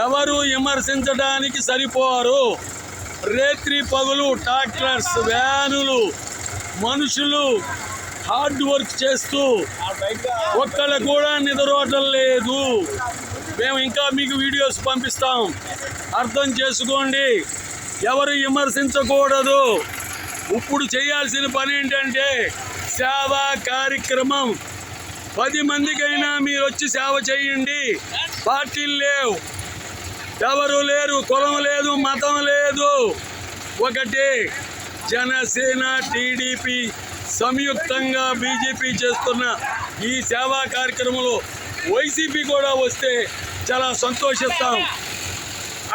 ఎవరు విమర్శించడానికి సరిపోరు. రేత్రి పగులు ట్రాక్టర్స్, వ్యానులు, మనుషులు హార్డ్ వర్క్ చేస్తూ ఒక్కళ్ళు కూడా నిద్రపోవటం లేదు. మేము ఇంకా మీకు వీడియోస్ పంపిస్తాం, అర్థం చేసుకోండి. ఎవరు విమర్శించకూడదు. ఇప్పుడు చేయాల్సిన పని ఏంటంటే సేవా కార్యక్రమం. 10 మందికైనా మీరు వచ్చి సేవ చేయండి. పార్టీలు లేవు, ఎవరు లేరు, కులం లేదు, మతం లేదు. ఒకటి జనసేన, టీడీపీ సంయుక్తంగా బీజేపీ చేస్తున్న ఈ సేవా కార్యక్రమంలో వైసీపీ కూడా వస్తే చాలా సంతోషిస్తాం.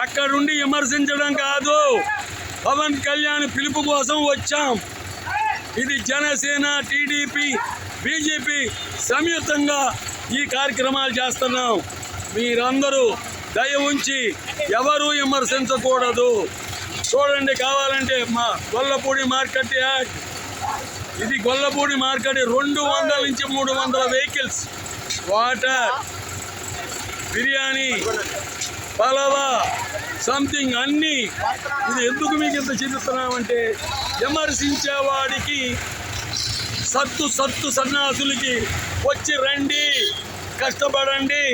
అక్కడుండి విమర్శించడం కాదు, పవన్ కళ్యాణ్ పిలుపు కోసం వచ్చాం. ఇది జనసేన, టీడీపీ, బీజేపీ సంయుక్తంగా ఈ కార్యక్రమాలు చేస్తున్నాం. మీరందరూ దయ ఉంచి ఎవరు విమర్శించకూడదు. చూడండి, కావాలంటే మా గొల్లపూడి మార్కెట్ యార్డ్, ఇది గొల్లపూడి మార్కెట్. 200 నుంచి 300 వెహికల్స్, వాటర్, బిర్యానీ, పలవా, సంథింగ్ అన్నీ. ఇది ఎందుకు మీకు ఇంత చూపిస్తున్నామంటే విమర్శించేవాడికి సత్తు సన్నాసులకి వచ్చి రండి, కష్టపడండి.